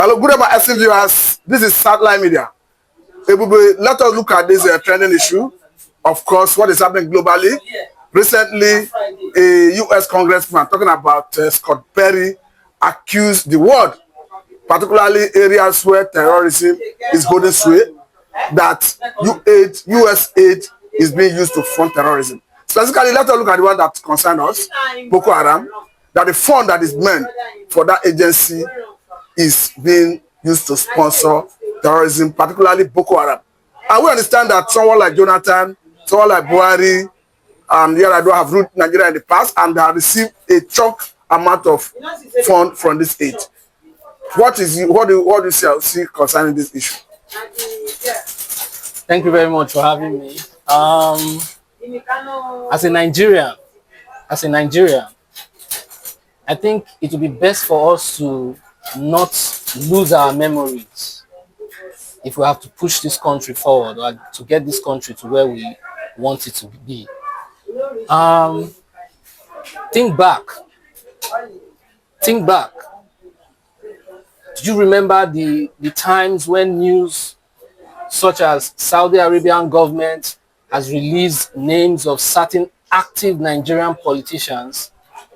Hello, good evening, esteemed viewers. This is Satellite Media. Let us look at this trending issue. Of course, what is happening globally. Recently, a U.S. congressman talking about Scott Perry accused the world, particularly areas where terrorism is holding sway, that U.S. aid is being used to fund terrorism. Specifically, let us look at the one that concerns us, Boko Haram, that the fund that is meant for that agency is being used to sponsor terrorism, particularly Boko Haram. And we understand that someone like Jonathan, someone like Buhari, and here I do have ruled Nigeria in the past, and they have received a chunk amount of fund from this aid. What do you see concerning this issue? Thank you very much for having me. As a Nigerian, I think it would be best for us to not lose our memories if we have to push this country forward or to get this country to where we want it to be. Think back. Do you remember the times when news such as Saudi Arabian government has released names of certain active Nigerian politicians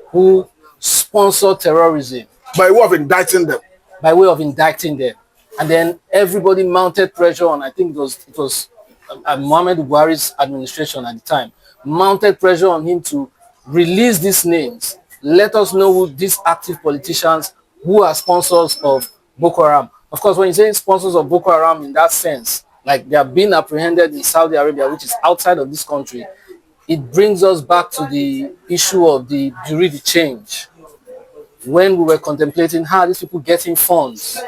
who sponsor terrorism? By way of indicting them. And then everybody mounted pressure on, I think it was Muhammad Buhari's administration at the time, mounted pressure on him to release these names. Let us know who these active politicians who are sponsors of Boko Haram. Of course, when you say sponsors of Boko Haram in that sense, like they are being apprehended in Saudi Arabia, which is outside of this country, it brings us back to the issue of the Bureau de change. When we were contemplating how these people getting funds,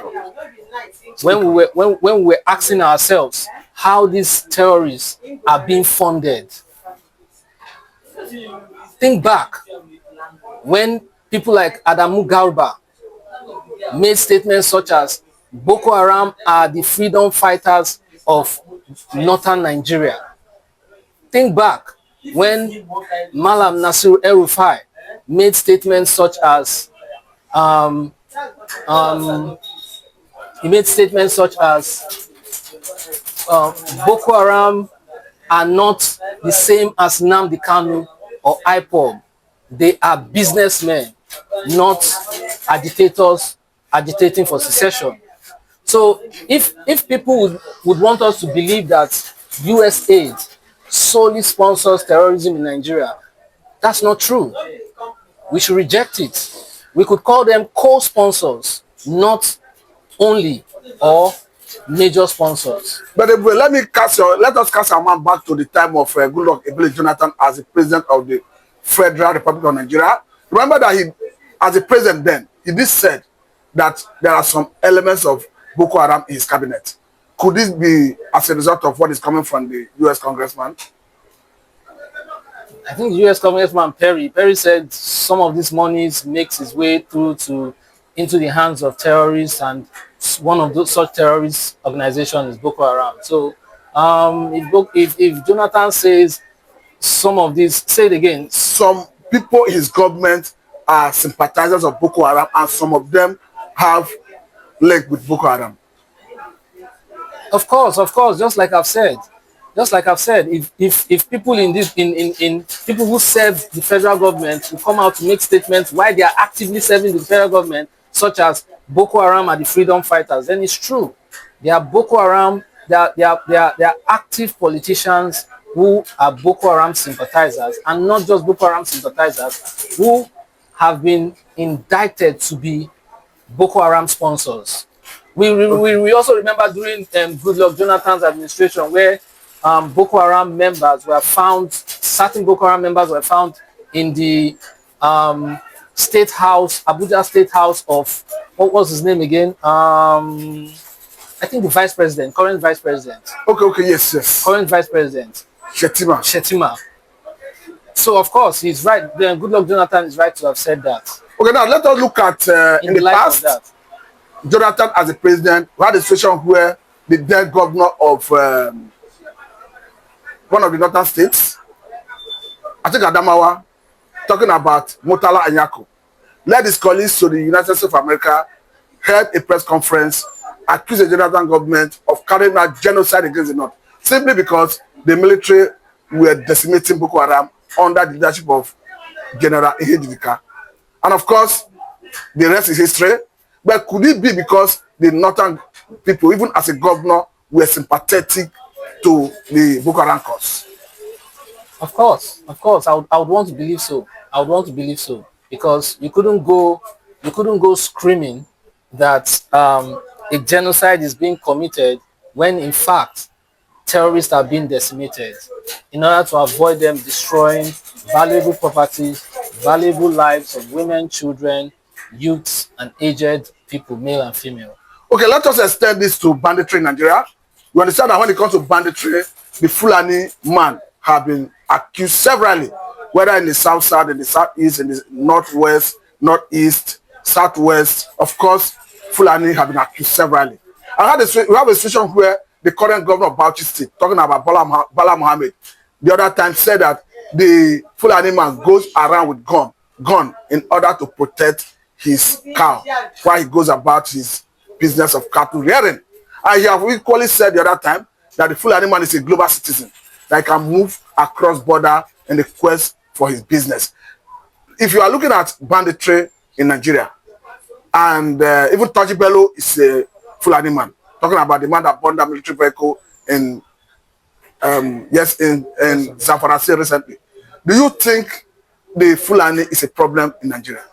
when we were asking ourselves how these terrorists are being funded. Think back when people like Adamu Garba made statements such as Boko Haram are the freedom fighters of northern Nigeria. Think back when Malam Nasir El-Rufai made statements such as Boko Haram are not the same as Nnamdi Kanu or IPOB. They are businessmen, not agitators agitating for secession. So if people would want us to believe that US aid solely sponsors terrorism in Nigeria, that's not true. We should reject it. We could call them co-sponsors, not only or major sponsors. But let us cast our mind back to the time of Goodluck Ebele Jonathan as the president of the Federal Republic of Nigeria. Remember that he, as a president then, he did said that there are some elements of Boko Haram in his cabinet. Could this be as a result of what is coming from the U.S. congressman? I think the U.S. congressman Perry said some of this monies makes its way through into the hands of terrorists, and one of those such terrorist organizations is Boko Haram. So if Jonathan says some of these, say it again. Some people in his government are sympathizers of Boko Haram, and some of them have link with Boko Haram. Of course, just like I've said, if people in people who serve the federal government will come out to make statements why they are actively serving the federal government, such as Boko Haram are the freedom fighters, then it's true. They are Boko Haram, they are active politicians who are Boko Haram sympathizers, and not just Boko Haram sympathizers, who have been indicted to be Boko Haram sponsors. We also remember during Goodluck Jonathan's administration where Boko Haram members were found, certain Boko Haram members were found in the State House, Abuja State House of, what was his name again? I think the vice president, current vice president. Okay, yes. Current vice president. Shettima. So of course he's right. Then Goodluck Jonathan is right to have said that. Okay, now let us look at in the past. Jonathan as a president, we had a situation where the then governor of one of the northern states, I think Adamawa, talking about Murtala Anyako, led his colleagues to the United States of America, held a press conference, accused the Jonathan government of carrying out genocide against the North, simply because the military were decimating Boko Haram under the leadership of General Ihedidika. And of course, the rest is history. But could it be because the northern people, even as a governor, were sympathetic to the Boko Haram cause? Of course, I would want to believe so. I would want to believe so because you couldn't go screaming that a genocide is being committed when in fact terrorists are being decimated in order to avoid them destroying valuable properties, valuable lives of women, children, youths, and aged people, male and female. Okay, let us extend this to banditry in Nigeria. You understand that when it comes to banditry, the Fulani man have been accused severally, whether in the south, in the southeast, in the northwest, northeast, southwest. Of course, Fulani have been accused severally. We have a situation where the current governor of Bauchi State, talking about Bala Mohammed, the other time said that the Fulani man goes around with gun in order to protect his cow while he goes about his business of cattle rearing. And he have equally said the other time that the Fulani man is a global citizen that can move across border in the quest for his business. If you are looking at banditry in Nigeria, and even Taji Bello is a Fulani man, talking about the man that burned that military vehicle in Zamfara State recently. Do you think the Fulani is a problem in Nigeria?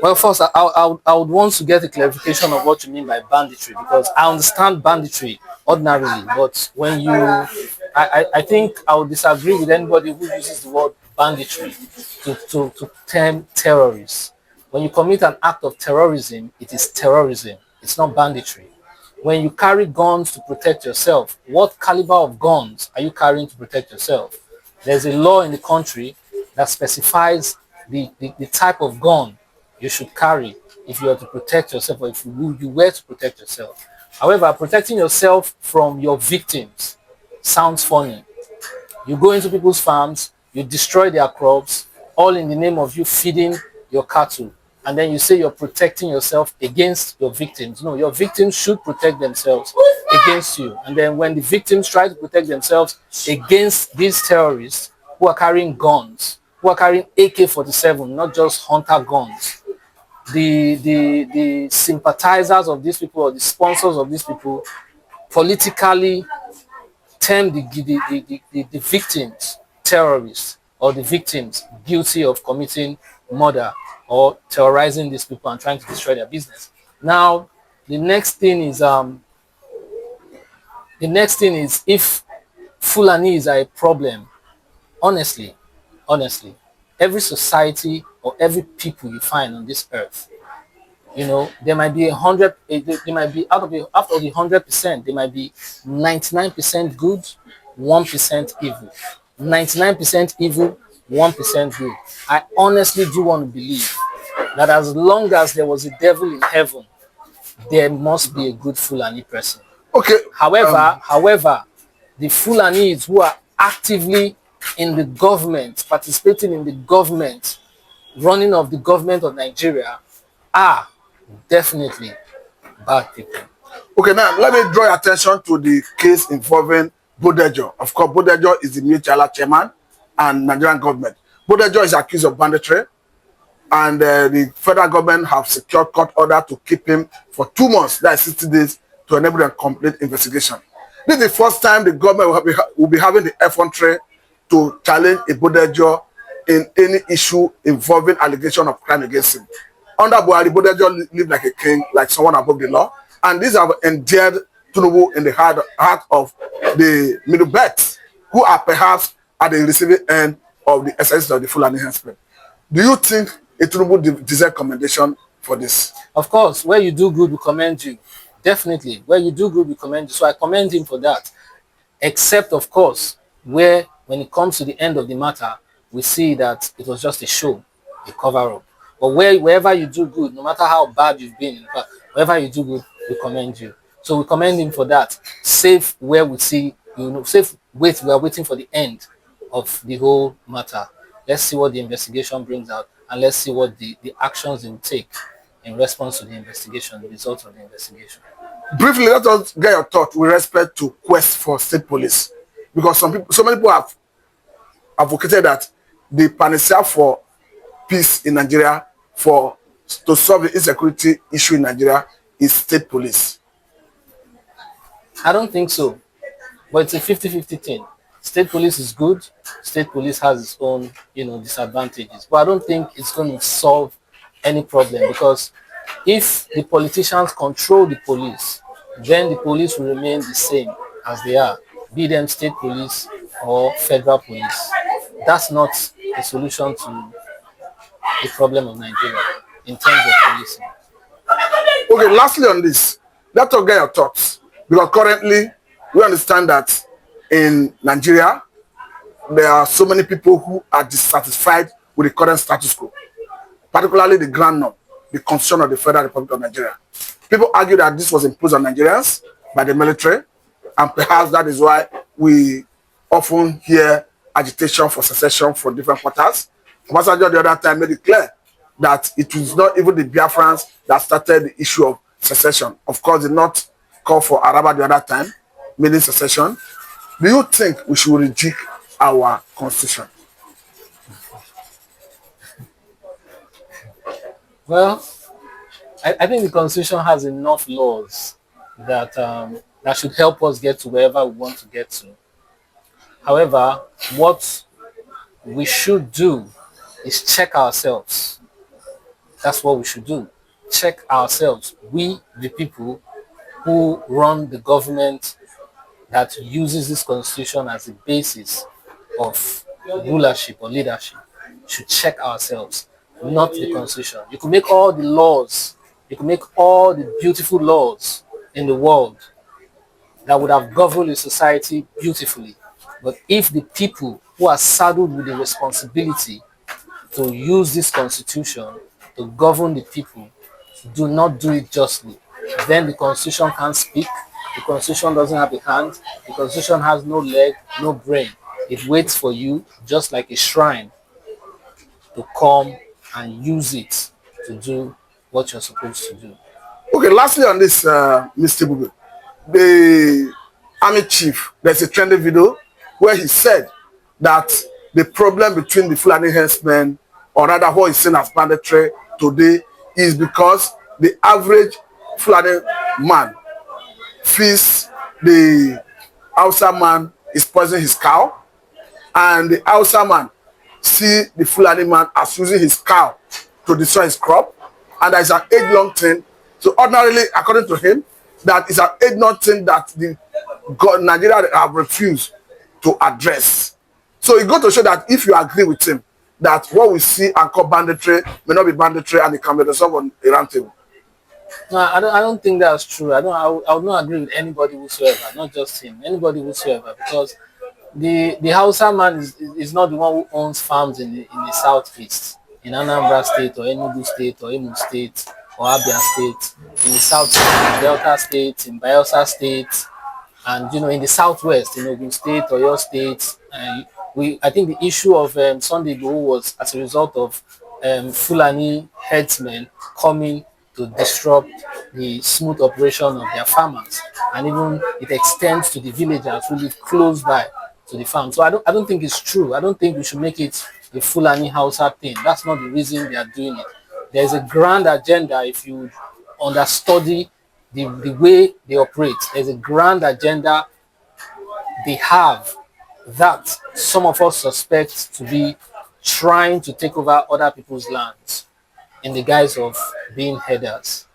Well, first, I would want to get a clarification of what you mean by banditry, because I understand banditry ordinarily, but when you, I think I would disagree with anybody who uses the word banditry to term terrorists. When you commit an act of terrorism, it is terrorism. It's not banditry. When you carry guns to protect yourself, what caliber of guns are you carrying to protect yourself? There's a law in the country that specifies the type of gun you should carry if you are to protect yourself, or if you were to protect yourself. However, protecting yourself from your victims sounds funny. You go into people's farms, you destroy their crops, all in the name of you feeding your cattle. And then you say you're protecting yourself against your victims. No, your victims should protect themselves against you. And then when the victims try to protect themselves against these terrorists who are carrying guns, who are carrying AK-47, not just hunter guns, the sympathizers of these people or the sponsors of these people politically term the victims terrorists, or the victims guilty of committing murder or terrorizing these people and trying to destroy their business. Now, the next thing is if Fulanis are a problem, honestly, every society or every people you find on this earth, you know, there might be 100, there might be out of the 100%, there might be 99% good, 1% evil. 99% evil, 1% good. I honestly do want to believe that as long as there was a devil in heaven, there must be a good Fulani person. Okay. However, the Fulanis who are actively in the government, participating in the government, running of the government of Nigeria, are definitely bad people. Okay, now let me draw your attention to the case involving Bodejo. Of course, Bodejo is the Mutual chairman and Nigerian government. Bodejo is accused of banditry, and the federal government have secured court order to keep him for 2 months, that is 60 days, to enable a complete investigation. This is the first time the government will be having the effrontery to challenge a Bodejo in any issue involving allegation of crime against him. Under Buhari, Bodejo lived like a king, like someone above the law, and these have endeared Tinubu in the heart of the middle belt, who are perhaps at the receiving end of the essence of the Fulani herdsmen. Do you think Tinubu deserves commendation for this? Of course, where you do good, we commend you. Definitely, where you do good, we commend you. So I commend him for that. Except, of course, where when it comes to the end of the matter, we see that it was just a show, a cover-up. But wherever you do good, no matter how bad you've been, wherever you do good, we commend you. So we commend him for that. Safe where we see, safe wait, we are waiting for the end of the whole matter. Let's see what the investigation brings out, and let's see what the actions they will take in response to the investigation, the results of the investigation. Briefly, let us get your thought with respect to quest for state police, because so many people have advocated that the panacea for peace in Nigeria, to solve the insecurity issue in Nigeria, is state police. I don't think so, but it's a 50-50 thing. State police is good. State police has its own, disadvantages, but I don't think it's going to solve any problem, because if the politicians control the police, then the police will remain the same as they are, be them state police or federal police. That's not a solution to the problem of Nigeria in terms of policing. Okay, lastly on this, let us get your thoughts, because currently we understand that in Nigeria there are so many people who are dissatisfied with the current status quo, particularly the grand norm, the constitution of the Federal Republic of Nigeria. People argue that this was imposed on Nigerians by the military, and perhaps that is why we often hear agitation for secession for different quarters. Obasanjo the other time made it clear that it was not even the Biafrans that started the issue of secession. Of course, did not call for Araba the other time, meaning secession. Do you think we should rejig our constitution? Well, I think the constitution has enough laws that that should help us get to wherever we want to get to. However, what we should do is check ourselves. That's what we should do. Check ourselves. We, the people who run the government that uses this constitution as the basis of rulership or leadership, should check ourselves, not the constitution. You could make all the laws, you could make all the beautiful laws in the world that would have governed the society beautifully. But if the people who are saddled with the responsibility to use this constitution to govern the people do not do it justly, then the constitution can't speak. The constitution doesn't have a hand. The constitution has no leg, no brain. It waits for you just like a shrine to come and use it to do what you're supposed to do. Okay, lastly on this, Mr. Bube, the army chief, there's a trending video where he said that the problem between the Fulani herdsmen, or rather what is seen as banditry today, is because the average Fulani man feels the Hausa man is poisoning his cow, and the Hausa man see the Fulani man as using his cow to destroy his crop, and that is an age-long thing. So ordinarily, according to him, that is an age-long thing that the Nigeria have refused to address. So it goes to show that if you agree with him, that what we see and call banditry may not be banditry, and it can be resolved on a round table. No, I don't think that's true. I would not agree with anybody whatsoever, not just him, anybody whatsoever, because the Hausa man is not the one who owns farms in the southeast, in Anambra State or Enugu State or Imo State or Abia State, in the south, in Delta State, in Bayelsa State, and in the southwest, in Ogun State or your state. I think the issue of Sunday Igboho was as a result of Fulani headsmen coming to disrupt the smooth operation of their farmers, and even it extends to the villagers who live close by to the farm. So I don't think it's true. I don't think we should make it a Fulani Hausa thing. That's not the reason they are doing it. There's a grand agenda. If you understudy the way they operate, there's a grand agenda they have that some of us suspect to be trying to take over other people's lands in the guise of being headers.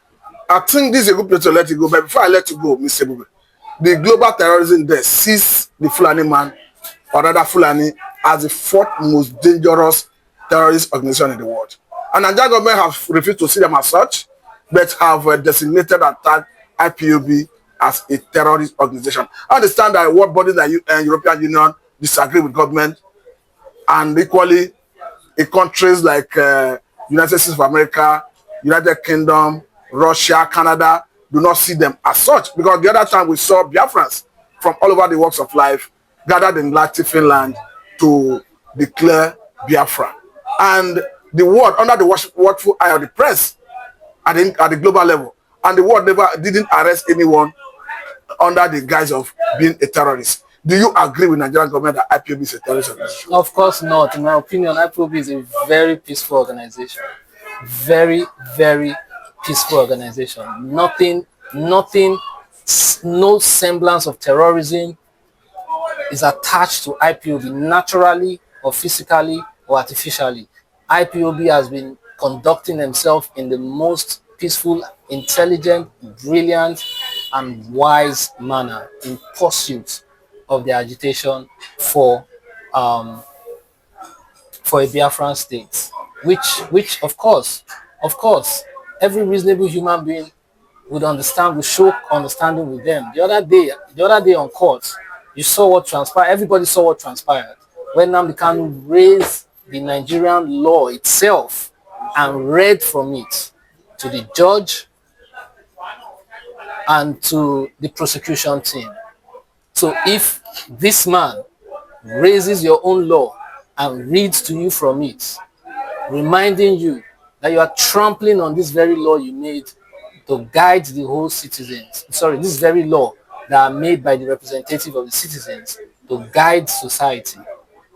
I think this is a good place to let you go, but before I let you go, Mr. Bube, the global terrorism there sees the Fulani man, or rather Fulani, as the fourth most dangerous terrorist organization in the world. And Nigerian government have refused to see them as such, but have designated and tagged IPOB as a terrorist organization. I understand that world bodies like European Union disagree with government, and equally in countries like United States of America, United Kingdom, Russia, Canada do not see them as such, because the other time we saw Biafrans from all over the walks of life gathered in Latin Finland to declare Biafra. And the world, under the watchful eye of the press, at the global level, and the world never didn't arrest anyone under the guise of being a terrorist. Do you agree with Nigerian government that IPOB is a terrorist organization? Of course not. In my opinion, IPOB is a very peaceful organization. Very, very peaceful organization. Nothing, no semblance of terrorism is attached to IPOB naturally or physically or artificially. IPOB has been conducting themselves in the most peaceful, intelligent, brilliant, and wise manner in pursuit of their agitation for um, a Biafran state, which of course, every reasonable human being would understand, would show understanding with them. The other day on court, you saw what transpired. Everybody saw what transpired when Nnamdi Kanu raised the Nigerian law itself and read from it to the judge and to the prosecution team. So if this man raises your own law and reads to you from it, reminding you that you are trampling on this very law you made to guide the whole citizens. Sorry, this very law that are made by the representative of the citizens to guide society.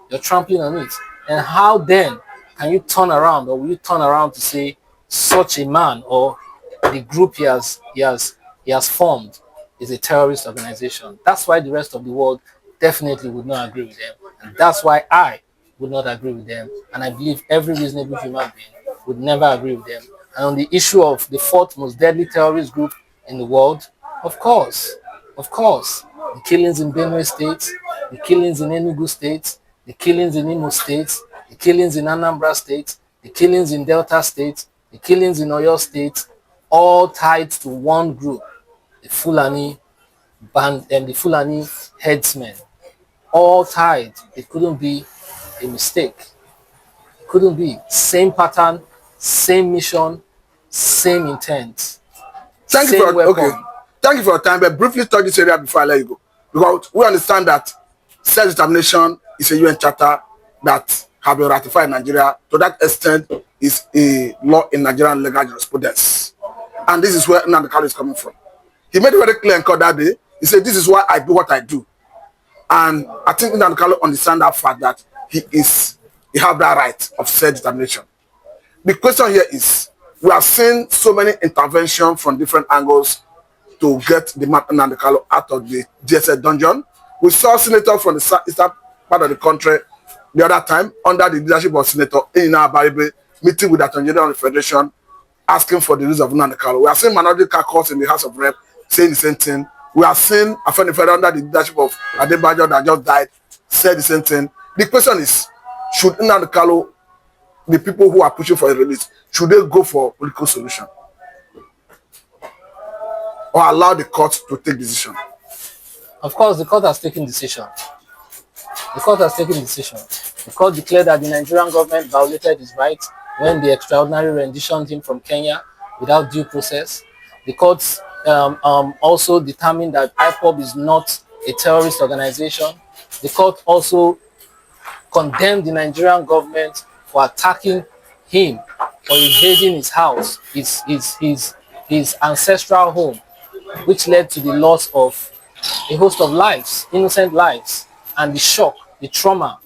You're trampling on it. And how then can you turn around, or will you turn around to say such a man or the group he has formed is a terrorist organization? That's why the rest of the world definitely would not agree with them. And that's why I would not agree with them. And I believe every reasonable human being would never agree with them. And on the issue of the fourth most deadly terrorist group in the world, of course, the killings in Benue State, the killings in Enugu State, the killings in Imo State, the killings in Anambra State, the killings in Delta State, the killings in Oyo State, all tied to one group, the Fulani band and the Fulani headsmen. All tied. It couldn't be a mistake. It couldn't be. Same pattern, same mission, same intent. Thank you for your time, but briefly touch this area before I let you go. Because we understand that self-determination is a UN charter that have been ratified in Nigeria. To that extent, is a law in Nigerian legal jurisprudence. And this is where Nnamdi Kanu is coming from. He made it very clear in court that day. He said, this is why I do what I do. And I think Nnamdi Kanu understands that fact that he has that right of self-determination. The question here is, we have seen so many interventions from different angles to get the man Nnamdi Kanu out of the DSS dungeon. We saw senators from the eastern part of the country the other time under the leadership of Senator Ina Baribe meeting with the Attorney General of the Federation asking for the release of Nnamdi Kanu. We have seen minority caucus in the House of Rep saying the same thing. We have seen Afeni Federal under the leadership of Adebayo that just died said the same thing. The question is, should Nnamdi Kanu, the people who are pushing for a release, should they go for political solution or allow the court to take decision? Of course, the court has taken decision. The court has taken decision. The court declared that the Nigerian government violated his rights when they extraordinarily renditioned him from Kenya without due process. The court also determined that IPOB is not a terrorist organization. The court also condemned the Nigerian government for attacking him, for invading his house, his ancestral home, which led to the loss of a host of lives, innocent lives, and the shock, the trauma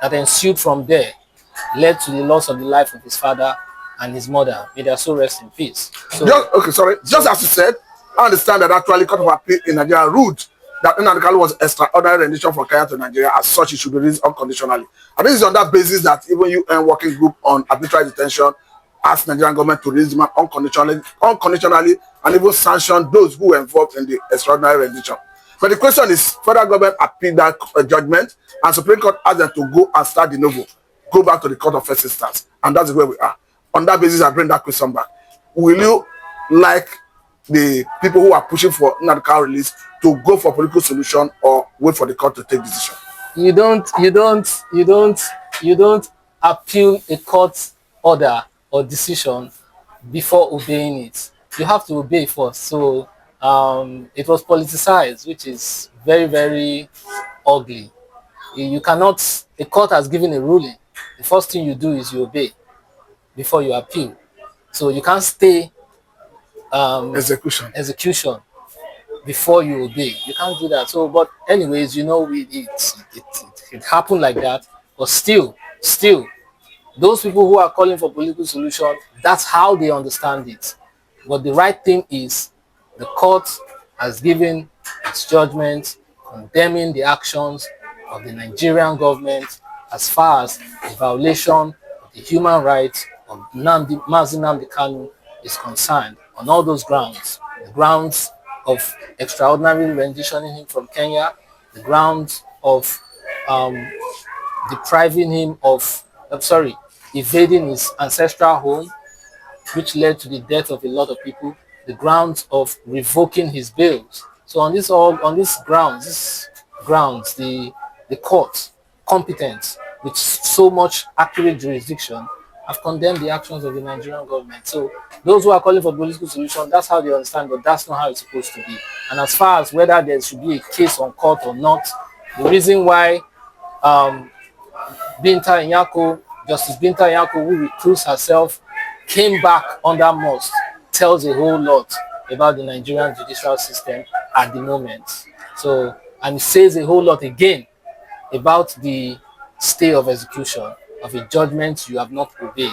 that ensued from there led to the loss of the life of his father and his mother. May their soul rest in peace. So, just as you said, I understand that actually Court of Appeal in Nigeria ruled that Nnamdi Kanu was extraordinary rendition from Kenya to Nigeria. As such, it should be released unconditionally. And this is on that basis that even UN working group on arbitrary detention asked Nigerian government to release the man unconditionally and even sanction those who were involved in the extraordinary rendition. But the question is, federal government appealed that judgment, and Supreme Court asked them to go and start de novo, go back to the court of first instance, and that's where we are. On that basis, I bring that question back. Will you like the people who are pushing for Nnamdi Kanu release to go for political solution or wait for the court to take decision? You don't appeal a court order or decision before obeying it. You have to obey first. So it was politicized, which is very, very ugly. You cannot, the court has given a ruling. The first thing you do is you obey before you appeal. So you can't stay execution before you obey. You can't do that. So, but anyways, you know, it happened like that. But still, those people who are calling for political solution, that's how they understand it. But the right thing is, the court has given its judgment condemning the actions of the Nigerian government as far as the violation of the human rights of Mazi Nnamdi Kanu is concerned, on all those grounds. The grounds of extraordinary renditioning him from Kenya, the grounds of depriving him of, evading his ancestral home, which led to the death of a lot of people, the grounds of revoking his bails. So on these grounds, the court, competent with so much accurate jurisdiction, have condemned the actions of the Nigerian government. So those who are calling for political solution, that's how they understand, but that's not how it's supposed to be. And as far as whether there should be a case on court or not, the reason why Justice Binta Nyako, who recruits herself, came back under Must, tells a whole lot about the Nigerian judicial system at the moment. So, and it says a whole lot again about the stay of execution of a judgment you have not obeyed.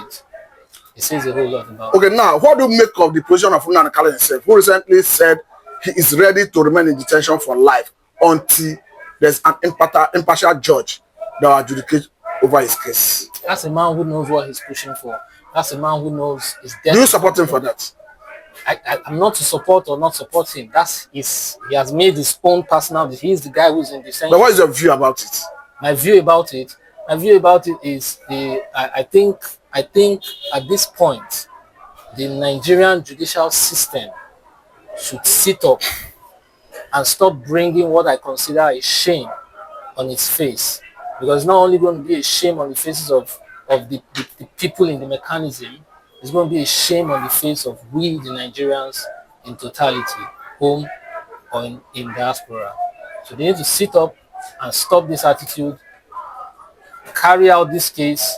It says a whole lot about. Okay, now what do you make of the position of Nnamdi Kanu himself, who recently said he is ready to remain in detention for life until there's an impartial judge that will adjudicate over his case? That's a man who knows what he's pushing for. That's a man who knows his death. Do you support him for that? I'm not to support or not support him. He has made his own personal. He's the guy who's in detention. But what is your view about it? My view about it is I think at this point the Nigerian judicial system should sit up and stop bringing what I consider a shame on its face, because it's not only going to be a shame on the faces of the people in the mechanism, it's going to be a shame on the face of we, the Nigerians, in totality, home or in diaspora. So they need to sit up and stop this attitude, carry out this case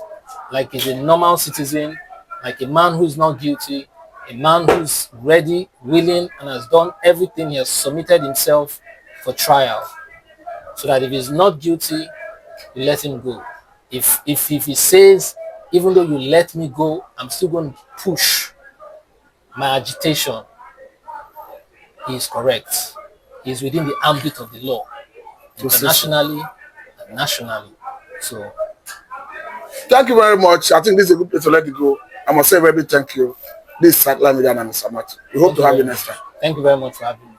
like he's a normal citizen, like a man who's not guilty, a man who's ready, willing, and has done everything. He has submitted himself for trial, so that if he's not guilty, you let him go. If he says, even though you let me go, I'm still going to push my agitation, he is correct. He is within the ambit of the law, internationally and nationally. So, thank you very much. I think this is a good place to let it go. I must say a very big thank you. This is Satellite Media and I'm Mr. Matthew. We hope to have you next time. Thank you very much for having me.